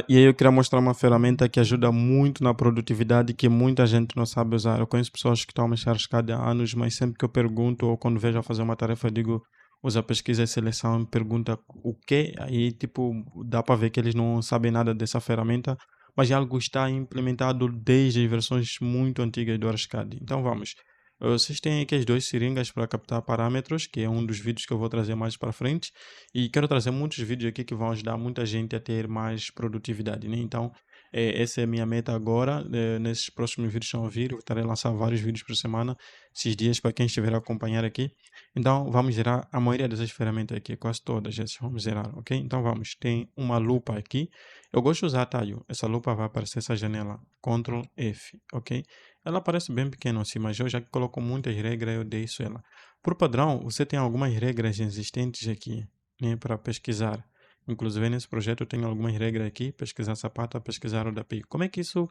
E aí eu queria mostrar uma ferramenta que ajuda muito na produtividade que muita gente não sabe usar. Eu conheço pessoas que estão a mexer escada há anos, mas sempre que eu pergunto ou quando vejo a fazer uma tarefa, eu digo, usa pesquisa e seleção, me pergunta o quê? Aí, tipo, dá para ver que eles não sabem nada dessa ferramenta, mas é algo que está implementado desde as versões muito antigas do Arcade. Então vamos. Vocês têm aqui as duas seringas para captar parâmetros, que é um dos vídeos que eu vou trazer mais para frente. E quero trazer muitos vídeos aqui que vão ajudar muita gente a ter mais produtividade, né? Então, essa é a minha meta agora. Nesses próximos vídeos que vão vir, eu estarei a lançar vários vídeos por semana, esses dias, para quem estiver a acompanhar aqui. Então, vamos zerar a maioria dessas ferramentas aqui, quase todas essas vamos zerar, ok? Então, vamos. Tem uma lupa aqui. Eu gosto de usar atalho. Essa lupa vai aparecer essa janela, Ctrl F, ok? Ela parece bem pequena assim, mas eu já que coloco muitas regras, eu deixo ela. Por padrão, você tem algumas regras existentes aqui, né, para pesquisar. Inclusive, nesse projeto eu tenho algumas regras aqui, pesquisar sapato, pesquisar o da API. Como é que isso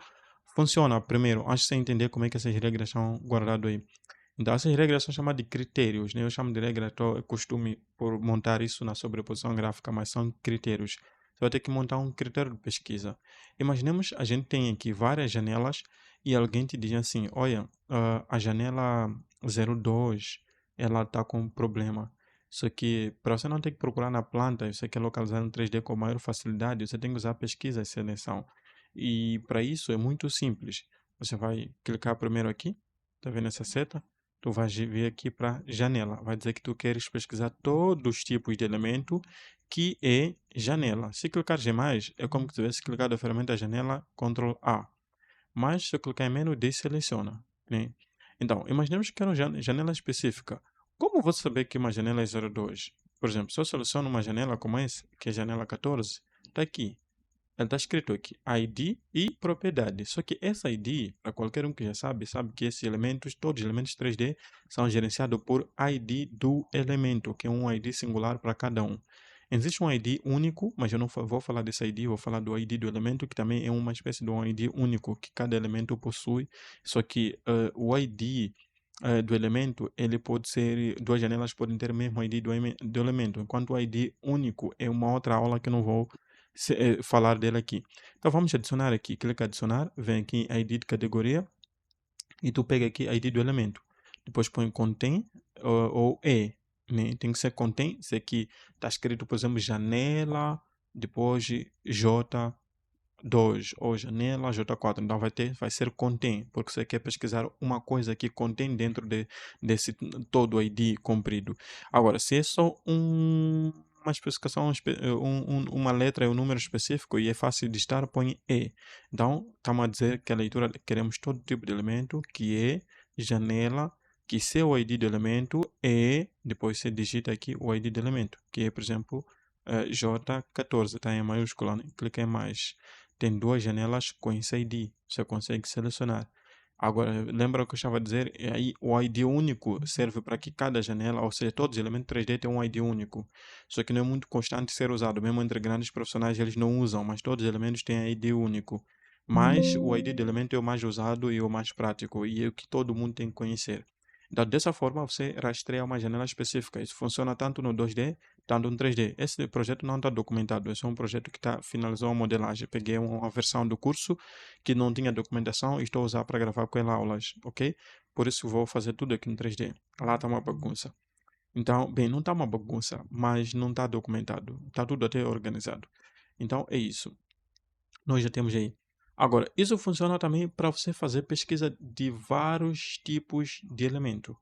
funciona? Primeiro, antes de você entender como é que essas regras são guardadas aí. Então, essas regras são chamadas de critérios, né? Eu chamo de regra, eu costume por montar isso na sobreposição gráfica, mas são critérios. Você vai ter que montar um critério de pesquisa. Imaginemos, a gente tem aqui várias janelas e alguém te diz assim, olha, a janela 02, ela está com problema. Só que para você não ter que procurar na planta, e você quer localizar no 3D com maior facilidade, você tem que usar pesquisa e seleção. E para isso é muito simples. Você vai clicar primeiro aqui, tá vendo essa seta? Tu vais vir aqui para janela. Vai dizer que tu queres pesquisar todos os tipos de elemento que é janela. Se clicar em mais, é como se tivesse clicado a ferramenta janela, Ctrl A. Mas se eu clicar em menu, deseleciona, né? Então, imaginemos que quero janela específica. Como vou saber que uma janela é 02? Por exemplo, se eu seleciono uma janela como essa, que é janela 14, está aqui. Ela está escrito aqui, ID e propriedade. Só que essa ID, para qualquer um que já sabe, sabe que esses elementos, todos os elementos 3D, são gerenciados por ID do elemento, que é um ID singular para cada um. Existe um ID único, mas eu não vou falar desse ID, vou falar do ID do elemento, que também é uma espécie de um ID único que cada elemento possui. Só que o ID do elemento, ele pode ser, duas janelas podem ter o mesmo ID do elemento, enquanto o ID único é uma outra aula que eu não vou falar dele aqui. Então vamos adicionar aqui, clica em adicionar, vem aqui em ID de categoria e tu pega aqui ID do elemento. Depois põe contém ou E, né? Tem que ser contém, isso aqui está escrito, por exemplo, janela, depois J2 ou janela J4. Então vai ser contém, porque você quer pesquisar uma coisa que contém dentro desse todo ID comprido. Agora, se é só uma especificação, uma letra e um número específico e é fácil de estar, põe E. Então, estamos a dizer que a leitura queremos todo tipo de elemento, que é janela, que seu ID do elemento é, depois você digita aqui o ID do elemento, que é, por exemplo, J14, está em maiúscula, né? Clica em mais. Tem duas janelas com esse ID, você consegue selecionar. Agora, lembra o que eu estava a dizer? E aí, o ID único serve para que cada janela, ou seja, todos os elementos 3D têm um ID único. Só que não é muito constante ser usado, mesmo entre grandes profissionais eles não usam, mas todos os elementos têm ID único. Mas o ID do elemento é o mais usado e o mais prático, e é o que todo mundo tem que conhecer. Então, dessa forma, você rastreia uma janela específica. Isso funciona tanto no 2D, tanto no 3D. Esse projeto não está documentado. Esse é um projeto que finalizou a modelagem. Peguei uma versão do curso que não tinha documentação e estou a usar para gravar com ela aulas, ok? Por isso vou fazer tudo aqui no 3D. Lá está uma bagunça. Então, bem, não está uma bagunça, mas não está documentado. Está tudo até organizado. Então, é isso. Nós já temos aí. Agora, isso funciona também para você fazer pesquisa de vários tipos de elemento.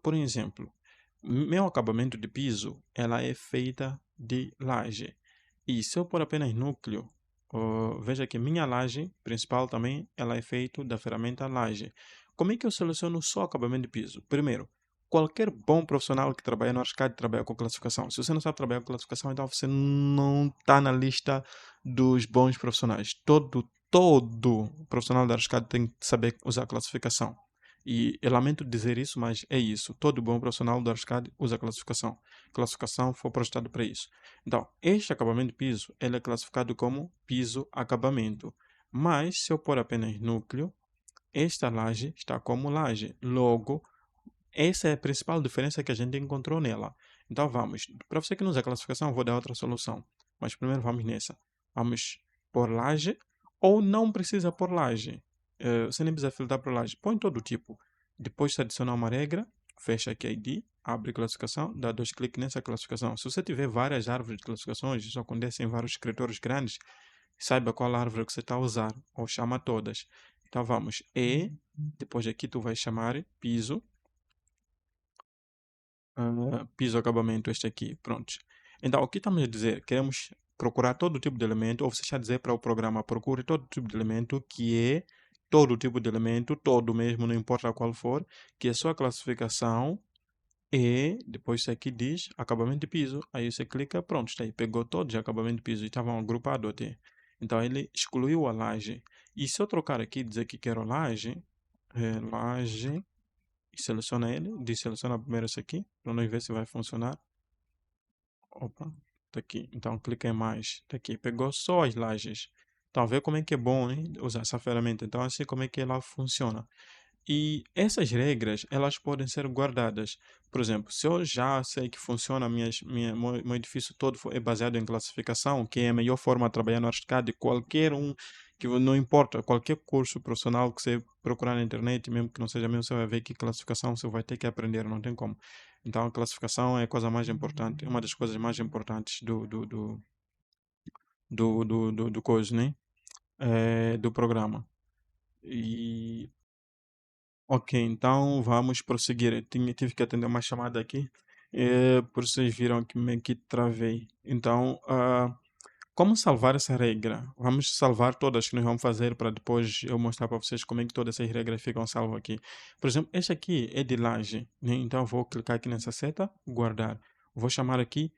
Por exemplo, meu acabamento de piso, ela é feita de laje. E se eu pôr apenas núcleo, veja que minha laje principal também, ela é feita da ferramenta laje. Como é que eu seleciono só acabamento de piso? Primeiro, qualquer bom profissional que trabalha no Arcade trabalha com classificação. Se você não sabe trabalhar com classificação, então você não está na lista dos bons profissionais. Todo profissional da Arcade tem que saber usar classificação. E eu lamento dizer isso, mas é isso. Todo bom profissional do Arcade usa classificação. Classificação foi projetado para isso. Então, este acabamento de piso, ele é classificado como piso acabamento. Mas, se eu pôr apenas núcleo, esta laje está como laje. Logo, essa é a principal diferença que a gente encontrou nela. Então, vamos. Para você que não usa classificação, eu vou dar outra solução. Mas primeiro vamos nessa. Vamos por laje, ou não precisa por laje. Você nem precisa filtrar por laje. Põe todo tipo. Depois você adiciona uma regra, fecha aqui ID, abre classificação, dá 2 cliques nessa classificação. Se você tiver várias árvores de classificações, isso acontece em vários escritórios grandes, saiba qual árvore que você está a usar, ou chama todas. Então vamos, depois aqui tu vai chamar piso, piso acabamento este aqui, pronto. Então o que estamos a dizer? Queremos procurar todo tipo de elemento, ou você está a dizer para o programa, procure todo tipo de elemento que é todo tipo de elemento, todo mesmo, não importa qual for, que a sua classificação é, depois isso aqui diz acabamento de piso, aí você clica, pronto, está aí, pegou todos de acabamento de piso e estavam agrupados até. Então ele excluiu a laje. E se eu trocar aqui e dizer que quero laje, laje, e seleciona ele, seleciona primeiro esse aqui, para nós ver se vai funcionar. Opa, tá aqui. Então clica em mais, tá aqui, pegou só as lajes. Então vê como é que é bom, hein, usar essa ferramenta. Então assim como é que ela funciona. E essas regras, elas podem ser guardadas. Por exemplo, se eu já sei que funciona, meu edifício todo é baseado em classificação, que é a melhor forma de trabalhar no ArchiCAD, qualquer um, que não importa, qualquer curso profissional que você procurar na internet, mesmo que não seja meu, você vai ver que classificação você vai ter que aprender, não tem como. Então, a classificação é a coisa mais importante, é uma das coisas mais importantes do coisa, né? Do programa. E ok, então vamos prosseguir. Tive que atender uma chamada aqui, por vocês viram que meio que travei. Então, como salvar essa regra? Vamos salvar todas que nós vamos fazer para depois eu mostrar para vocês como é que todas essas regras ficam salvas aqui. Por exemplo, este aqui é de laje, né? Então, vou clicar aqui nessa seta, guardar. Vou chamar aqui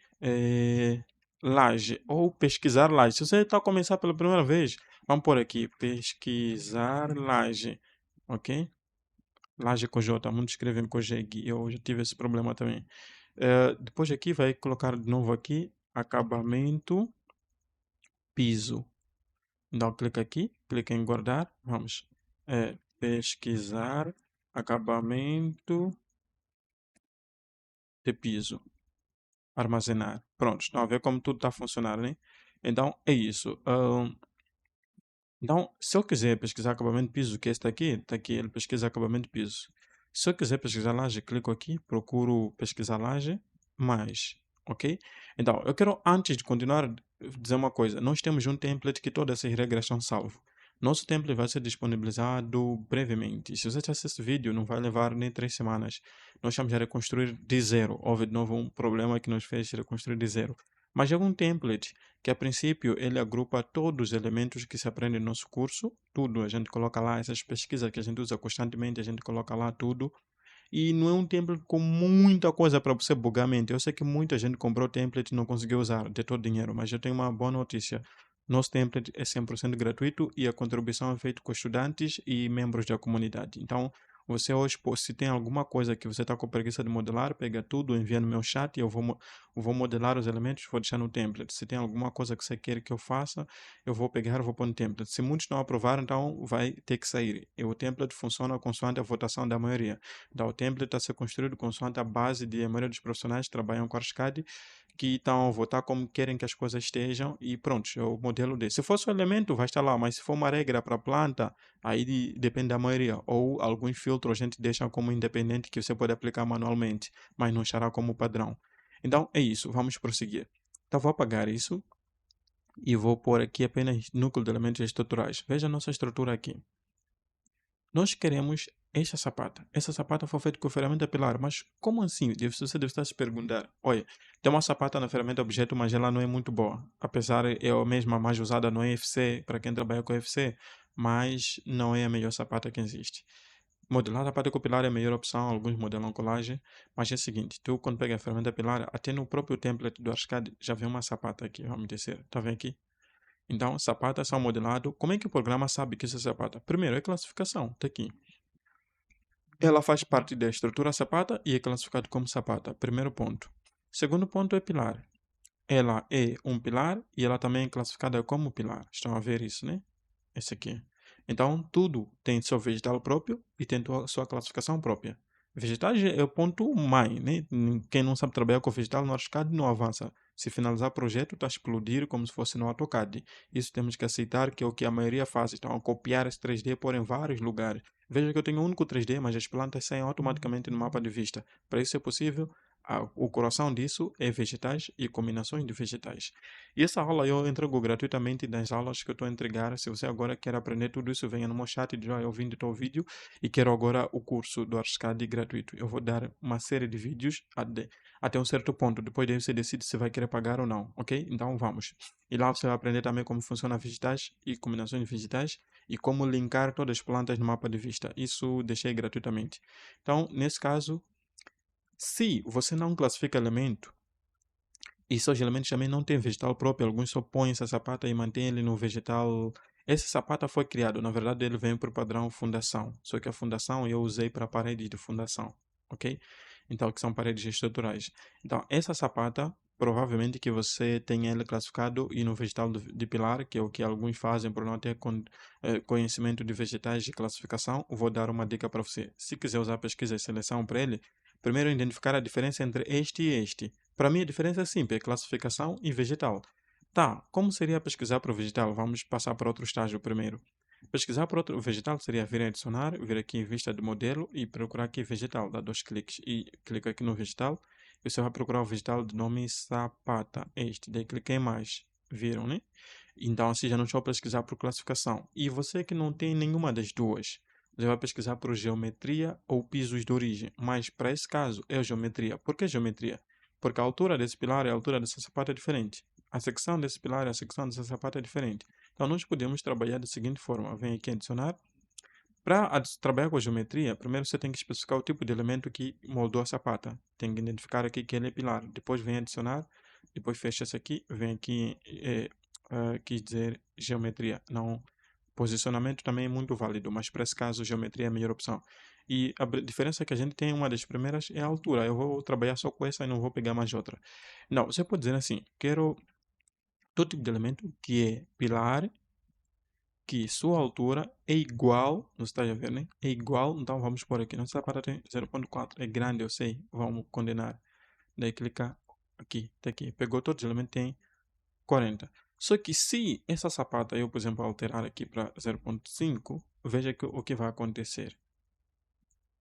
laje ou pesquisar laje. Se você está a começar pela primeira vez, vamos por aqui, pesquisar laje, ok? Laje com J, muitos escrevem com G, eu já tive esse problema também. Depois aqui vai colocar de novo aqui, acabamento, piso. Então clica aqui, clica em guardar, vamos pesquisar, acabamento de piso, armazenar. Pronto, estão a ver como tudo está a funcionar, né? Então é isso. Então, se eu quiser pesquisar acabamento de piso, que é este aqui, está aqui, ele pesquisa acabamento de piso. Se eu quiser pesquisar laje, clico aqui, procuro pesquisar laje, mais, ok? Então, eu quero, antes de continuar, dizer uma coisa. Nós temos um template que todas essas regras são salvas. Nosso template vai ser disponibilizado brevemente. Se você assistir esse vídeo, não vai levar nem 3 semanas. Nós estamos a reconstruir de zero. Houve de novo um problema que nos fez reconstruir de zero. Mas é um template que a princípio ele agrupa todos os elementos que se aprende no nosso curso, tudo, a gente coloca lá, essas pesquisas que a gente usa constantemente, a gente coloca lá tudo, e não é um template com muita coisa para você bugar a mente. Eu sei que muita gente comprou o template e não conseguiu usar de todo o dinheiro, mas eu tenho uma boa notícia. Nosso template é 100% gratuito e a contribuição é feita com estudantes e membros da comunidade. Então, você hoje, pô, se tem alguma coisa que você está com preguiça de modelar, pega tudo, envia no meu chat e eu vou modelar os elementos, vou deixar no template. Se tem alguma coisa que você quer que eu faça, eu vou pegar, vou pôr no template. Se muitos não aprovaram, então vai ter que sair. E o template funciona consoante a votação da maioria. Então, o template está a ser construído consoante a base de a maioria dos profissionais que trabalham com ArchiCAD, que estão a votar como querem que as coisas estejam e pronto, é o modelo desse. Se fosse um elemento, vai estar lá, mas se for uma regra para planta, aí depende da maioria. Ou alguns filtros a gente deixa como independente que você pode aplicar manualmente, mas não estará como padrão. Então é isso, vamos prosseguir. Então vou apagar isso e vou pôr aqui apenas núcleo de elementos estruturais. Veja a nossa estrutura aqui. Nós queremos esta sapata. Essa sapata foi feita com a ferramenta Pilar, mas como assim? Você deve estar se perguntar. Olha, tem uma sapata na ferramenta objeto, mas ela não é muito boa. Apesar é a mesma mais usada no EFC, para quem trabalha com EFC, mas não é a melhor sapata que existe. Modelar a sapata com Pilar é a melhor opção, alguns modelam colagem, mas é o seguinte, tu quando pega a ferramenta Pilar, até no próprio template do ArchiCAD já vem uma sapata aqui, vamos descer, tá vendo aqui? Então, sapatas são modelados. Como é que o programa sabe que isso é sapata? Primeiro, é classificação. Está aqui. Ela faz parte da estrutura sapata e é classificada como sapata. Primeiro ponto. Segundo ponto é pilar. Ela é um pilar e ela também é classificada como pilar. Estão a ver isso, né? Esse aqui. Então, tudo tem seu vegetal próprio e tem sua classificação própria. Vegetais é o ponto mais, né? Quem não sabe trabalhar com vegetal no ArchiCAD não avança. Se finalizar o projeto, está a explodir como se fosse no AutoCAD. Isso temos que aceitar que é o que a maioria faz. Então, a copiar esse 3D e pôr em vários lugares. Veja que eu tenho um único 3D, mas as plantas saem automaticamente no mapa de vista. Para isso ser possível, o coração disso é vegetais e combinações de vegetais. E essa aula eu entrego gratuitamente nas aulas que eu estou a entregar. Se você agora quer aprender tudo isso, venha no meu chat e diz, eu vim do teu vídeo e quero agora o curso do Arriscad gratuito. Eu vou dar uma série de vídeos até um certo ponto. Depois daí você decide se vai querer pagar ou não, ok? Então vamos. E lá você vai aprender também como funciona vegetais e combinações de vegetais e como linkar todas as plantas no mapa de vista. Isso deixei gratuitamente. Então, nesse caso, se você não classifica elemento, e seus elementos também não têm vegetal próprio, alguns só põem essa sapata e mantêm ele no vegetal. Esse sapata foi criado, na verdade ele vem por padrão fundação, só que a fundação eu usei para paredes de fundação, ok? Então, que são paredes estruturais. Então, essa sapata, provavelmente que você tenha ele classificado e no vegetal de pilar, que é o que alguns fazem por não ter conhecimento de vegetais de classificação, vou dar uma dica para você. Se quiser usar pesquisa e seleção para ele, primeiro identificar a diferença entre este e este. Para mim, a diferença é simples, é classificação e vegetal. Tá, como seria pesquisar para o vegetal? Vamos passar para outro estágio primeiro. Pesquisar para outro vegetal seria vir em adicionar, vir aqui em vista de modelo e procurar aqui vegetal. Dá dois cliques e clica aqui no vegetal. E você vai procurar o vegetal de nome sapata, este. Daí cliquei em mais. Viram, né? Então assim já não estou a pesquisar por classificação. E você que não tem nenhuma das duas, você vai pesquisar por geometria ou pisos de origem. Mas para esse caso é a geometria. Por que geometria? Porque a altura desse pilar e a altura dessa sapata é diferente. A secção desse pilar e a secção dessa sapata é diferente. Então, nós podemos trabalhar da seguinte forma: vem aqui adicionar. Para trabalhar com a geometria, primeiro você tem que especificar o tipo de elemento que moldou a sapata. Tem que identificar aqui que ele é pilar. Depois vem adicionar. Depois fecha isso aqui. Vem aqui, quis dizer geometria. Não, posicionamento também é muito válido, mas para esse caso, geometria é a melhor opção. E a diferença que a gente tem, uma das primeiras, é a altura. Eu vou trabalhar só com essa e não vou pegar mais outra. Não, você pode dizer assim: quero todo tipo de elemento que é pilar, que sua altura é igual, você está a ver, né? É igual, então vamos por aqui. Nossa sapata tem 0,4, é grande, eu sei, vamos condenar. Daí clicar aqui, tá aqui. Pegou todos os elementos, tem 40. Só que se essa sapata eu, por exemplo, alterar aqui para 0,5, veja que o que vai acontecer.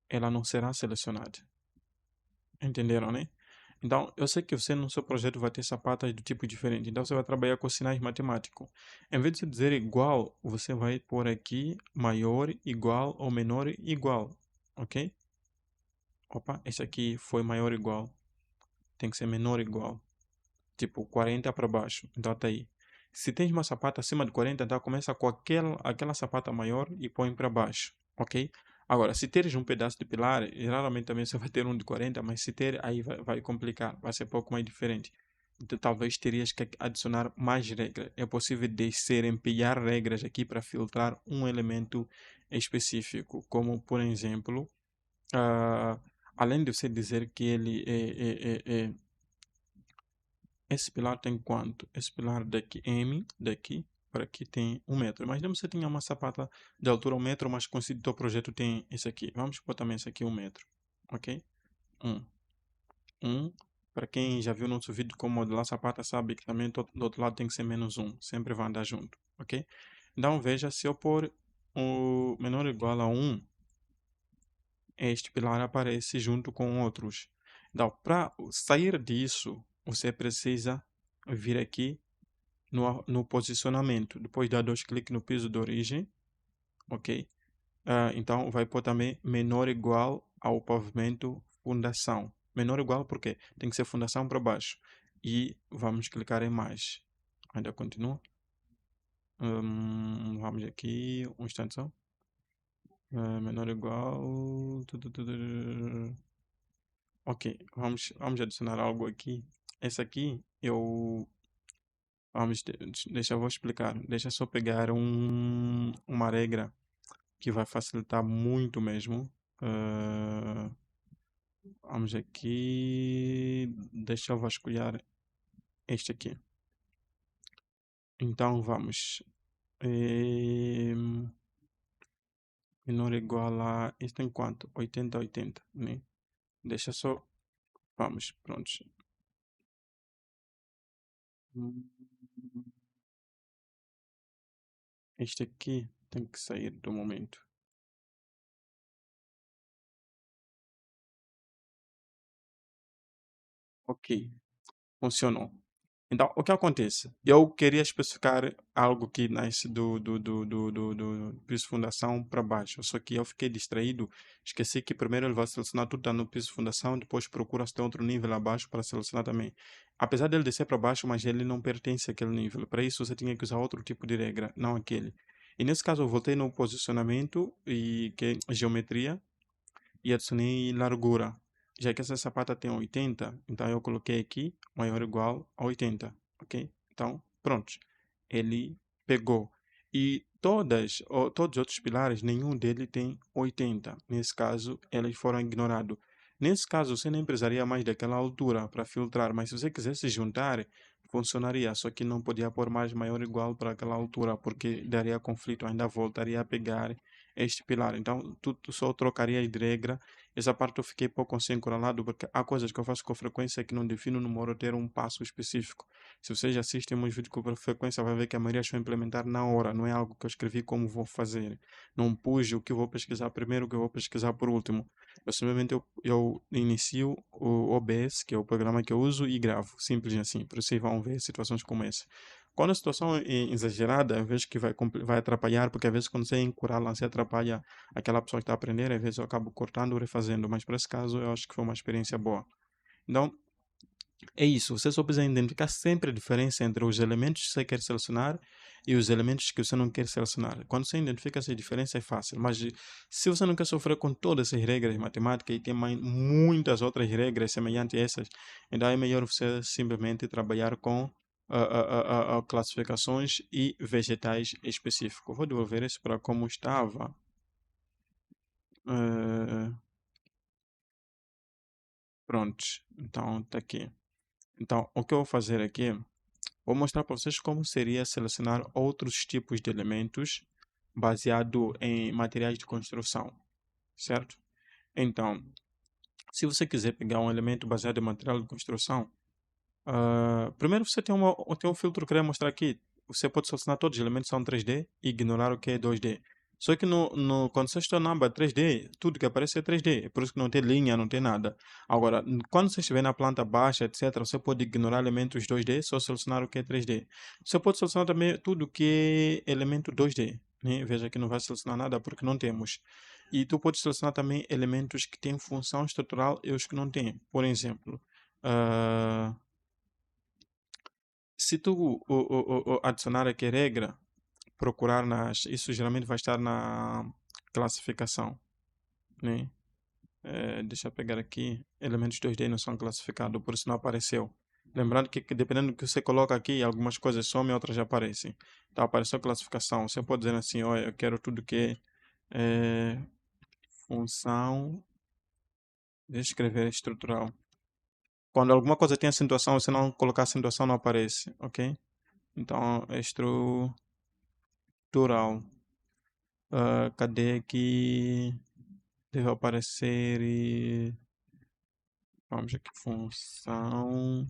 Ela não será selecionada. Entenderam, né? Então, eu sei que você no seu projeto vai ter sapatas do tipo diferente. Então, você vai trabalhar com sinais matemáticos. Em vez de você dizer igual, você vai pôr aqui maior, igual ou menor, igual. Ok? Opa, esse aqui foi maior, igual. Tem que ser menor, igual. Tipo, 40 para baixo. Então, tá aí. Se tens uma sapata acima de 40, então começa com aquela sapata maior e põe para baixo. Ok? Agora, se teres um pedaço de pilar, geralmente também você vai ter um de 40, mas se ter, aí vai complicar, vai ser um pouco mais diferente. Então, talvez terias que adicionar mais regras. É possível descer, empenhar regras aqui para filtrar um elemento específico, como, por exemplo, ah, além de você dizer que ele esse pilar tem quanto? Esse pilar daqui, M, daqui para aqui tem 1 metro. Mas você tinha uma sapata de altura 1 metro, mas consigo o teu projeto tem esse aqui. Vamos pôr também esse aqui 1 metro. Ok? Um. Um. Para quem já viu nosso vídeo como modelar sapata, sabe que também do outro lado tem que ser -1. Sempre vai andar junto. Ok? Então veja, se eu pôr o menor ou igual a 1, este pilar aparece junto com outros. Então, para sair disso, você precisa vir aqui no posicionamento. Depois dá dois cliques no piso de origem, ok? Então vai pôr também menor ou igual ao pavimento fundação. Menor ou igual porque tem que ser fundação para baixo. E vamos clicar em mais. Ainda continua. Vamos aqui, um instante só. Menor ou igual. Ok, vamos adicionar algo aqui. Esse aqui eu. Deixa eu vou explicar. Deixa eu só pegar uma regra que vai facilitar muito mesmo. Ah, vamos aqui. Deixa eu vasculhar este aqui. Então vamos. Menor ou igual a. Isto tem quanto? 80, 80, né? Deixa só. Vamos, prontos. Hum, Este aqui tem que sair do momento. Ok, funcionou. Então, o que acontece? Eu queria especificar algo que nasce do piso fundação para baixo, só que eu fiquei distraído, esqueci que primeiro ele vai selecionar tudo tá no piso fundação, depois procura se tem outro nível abaixo para selecionar também. Apesar dele descer para baixo, mas ele não pertence àquele nível. Para isso, você tinha que usar outro tipo de regra, não aquele. E nesse caso, eu voltei no posicionamento e que é geometria e adicionei largura. Já que essa sapata tem 80, então eu coloquei aqui maior ou igual a 80, ok? Então, pronto. Ele pegou. E todos os outros pilares, nenhum dele tem 80. Nesse caso, eles foram ignorados. Nesse caso, você nem precisaria mais daquela altura para filtrar, mas se você quisesse juntar, funcionaria, só que não podia pôr mais maior ou igual para aquela altura, porque daria conflito, ainda voltaria a pegar este pilar. Então, tu só trocaria de regra. Essa parte eu fiquei pouco assim encurralado, porque há coisas que eu faço com frequência que não defino no Moro ter um passo específico. Se vocês assistem meus vídeos com frequência, vai ver que a maioria deixou implementar na hora, não é algo que eu escrevi como vou fazer. Não pus o que eu vou pesquisar primeiro, o que eu vou pesquisar por último. Eu simplesmente eu inicio o OBS, que é o programa que eu uso, e gravo. Simples assim. Por isso vocês vão ver situações como essa. Quando a situação é exagerada, eu vejo que vai atrapalhar, porque às vezes quando você encurrala, você atrapalha aquela pessoa que está a aprender, às vezes eu acabo cortando ou refazendo, mas para esse caso eu acho que foi uma experiência boa. Então, é isso, você só precisa identificar sempre a diferença entre os elementos que você quer selecionar e os elementos que você não quer selecionar. Quando você identifica essa diferença é fácil, mas se você não quer sofrer com todas essas regras de matemática e tem muitas outras regras semelhantes a essas, então é melhor você simplesmente trabalhar com classificações e vegetais específicos. Vou devolver isso para como estava. Eh, Prontos, então está aqui. Então, o que eu vou fazer aqui, vou mostrar para vocês como seria selecionar outros tipos de elementos baseado em materiais de construção, certo? Então, se você quiser pegar um elemento baseado em material de construção, primeiro você tem um filtro que eu queria mostrar aqui. Você pode selecionar todos os elementos são 3D e ignorar o que é 2D. Só que quando você está na aba 3D, tudo que aparece é 3D. É por isso que não tem linha, não tem nada. Agora, quando você estiver na planta baixa, etc., você pode ignorar elementos 2D, só selecionar o que é 3D. Você pode selecionar também tudo que é elemento 2D. Né? Veja que não vai selecionar nada porque não temos. E tu pode selecionar também elementos que têm função estrutural e os que não têm. Por exemplo, ah, se tu adicionar aqui a regra, procurar isso geralmente vai estar na classificação, né? Deixa eu pegar aqui, elementos 2D não são classificados, por isso não apareceu. Lembrando que dependendo do que você coloca aqui, algumas coisas somem, outras já aparecem. Então apareceu a classificação, você pode dizer assim, olha, eu quero tudo que é função, deixa eu escrever estrutural. Quando alguma coisa tem acentuação, se não colocar acentuação não aparece, ok? Então, estrutural. Cadê aqui? Deve aparecer e... Vamos aqui, função.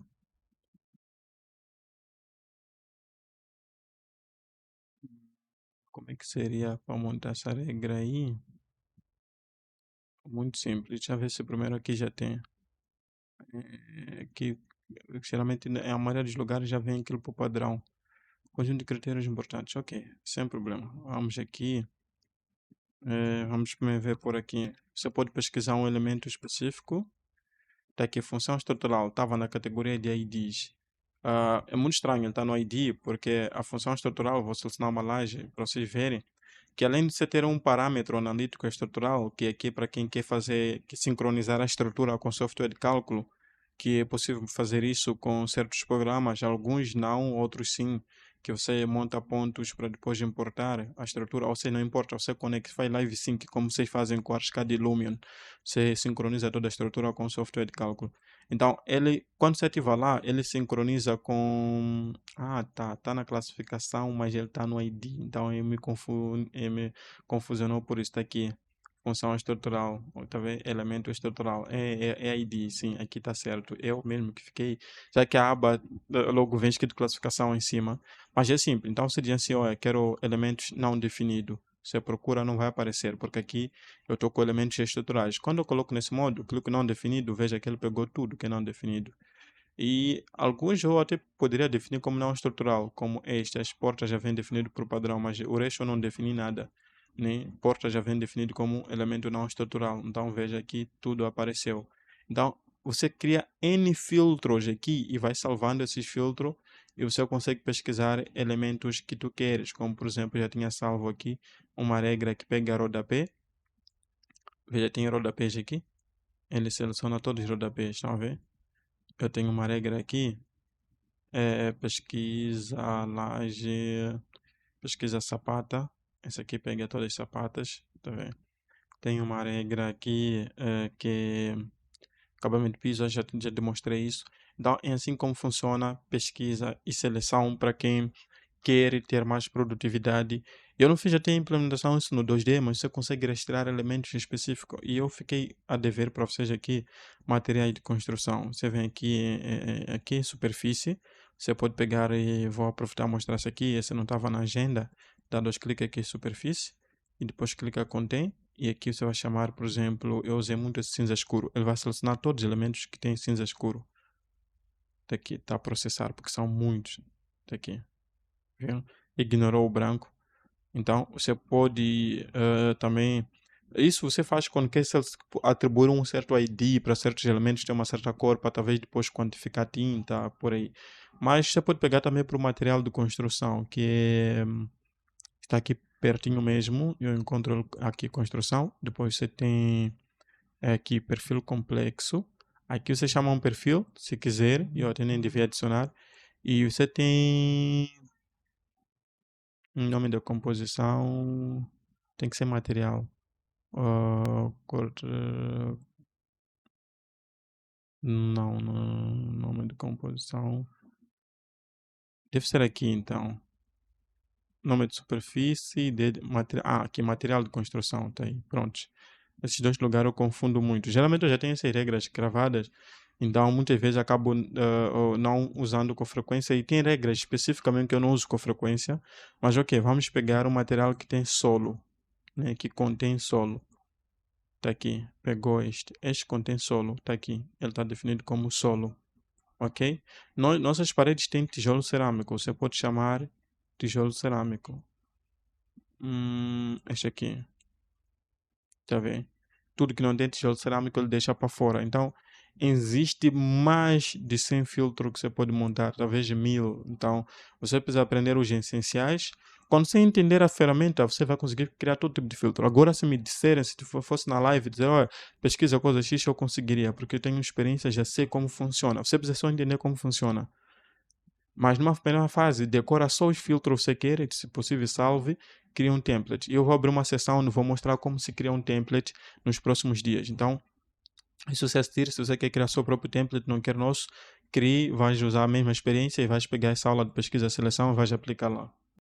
Como é que seria para montar essa regra aí? Muito simples. Deixa eu ver se primeiro aqui já tem. Que geralmente a maioria dos lugares já vem aquilo por padrão. Conjunto de critérios importantes. Ok, sem problema. Vamos aqui. Vamos primeiro ver por aqui. Você pode pesquisar um elemento específico. Tá aqui, função estrutural. Estava na categoria de IDs. É muito estranho ele estar no ID, porque a função estrutural, vou selecionar uma laje para vocês verem, que além de você ter um parâmetro analítico estrutural, que é aqui para quem quer fazer, que sincronizar a estrutura com software de cálculo, que é possível fazer isso com certos programas, alguns não, outros sim, que você monta pontos para depois importar a estrutura, ou você não importa, você conecta, faz live sync, como vocês fazem com a Arcade Lumion, você sincroniza toda a estrutura com software de cálculo. Então, ele, quando você ativar lá, ele sincroniza com. Ah, tá na classificação, mas ele tá no ID. Então, me confusionou por isso. Tá aqui. Função estrutural, tá vendo? Elemento estrutural, é ID, sim, aqui está certo. Eu mesmo que fiquei, já que a aba logo vem escrito classificação em cima, mas é simples. Então, se diz assim, olha, quero elementos não definidos, você procura, não vai aparecer, porque aqui eu estou com elementos estruturais. Quando eu coloco nesse modo, clico não definido, veja que ele pegou tudo que é não definido. E alguns eu até poderia definir como não estrutural, como este, as portas já vêm definido por padrão, mas o resto eu não defini nada, né? Porta já vem definido como elemento não estrutural, então veja aqui tudo apareceu. Então você cria N filtros aqui e vai salvando esses filtros e você consegue pesquisar elementos que tu queres, como por exemplo, já tinha salvo aqui uma regra que pega rodapé, veja tem rodapés aqui, ele seleciona todos os rodapés, estão a ver? Eu tenho uma regra aqui, pesquisa laje, pesquisa sapata. Essa aqui pega todas as sapatas, tá vendo? Tem uma regra aqui que acabamento de piso, já demonstrei isso. Então, é assim como funciona pesquisa e seleção para quem quer ter mais produtividade. Eu não fiz até a implementação isso no 2D, mas você consegue rastrear elementos específicos. E eu fiquei a dever para vocês aqui materiais de construção. Você vem aqui, aqui superfície. Você pode pegar e vou aproveitar e mostrar isso aqui. Esse não estava na agenda. Dá dois cliques aqui superfície e depois clica contém. E aqui você vai chamar, por exemplo, eu usei muito esse cinza escuro. Ele vai selecionar todos os elementos que têm cinza escuro. Tá aqui, está a processar, porque são muitos. Tá aqui, viu? Ignorou o branco. Então, você pode também. Isso você faz quando quer atribuir um certo ID para certos elementos, ter uma certa cor, para talvez depois quantificar tinta, por aí. Mas você pode pegar também para o material de construção, que está aqui pertinho mesmo. Eu encontro aqui construção. Depois você tem aqui perfil complexo. Aqui você chama um perfil, se quiser, e eu também devia adicionar. E você tem nome da composição, tem que ser material. Não, nome de composição. Deve ser aqui então. Nome de superfície, de material. Ah, aqui, material de construção, tá aí. Pronto. Esses dois lugares eu confundo muito. Geralmente eu já tenho essas regras gravadas, então muitas vezes acabo não usando com frequência. E tem regras especificamente que eu não uso com frequência. Mas ok, vamos pegar um material que tem solo, né, que contém solo. Tá aqui, pegou este. Este contém solo, tá aqui. Ele está definido como solo, ok? Nossas paredes têm tijolo cerâmico. Você pode chamar tijolo cerâmico. Este aqui, tá vendo? Tudo que não tem tijolo cerâmico ele deixa para fora. Então, existe mais de 100 filtros que você pode montar, talvez 1000. Então, você precisa aprender os essenciais. Quando você entender a ferramenta, você vai conseguir criar todo tipo de filtro. Agora, se me disserem, se fosse na live, dizer, olha, pesquisa coisa X, eu conseguiria, porque eu tenho experiência, já sei como funciona. Você precisa só entender como funciona. Mas numa primeira fase, decora só os filtros que você quer, e, se possível, salve, cria um template. E eu vou abrir uma sessão onde vou mostrar como se cria um template nos próximos dias. Então, se você assistir, se você quer criar seu próprio template, não quer nosso, crie, vais usar a mesma experiência e vais pegar essa aula de pesquisa e seleção e vais aplicar lá.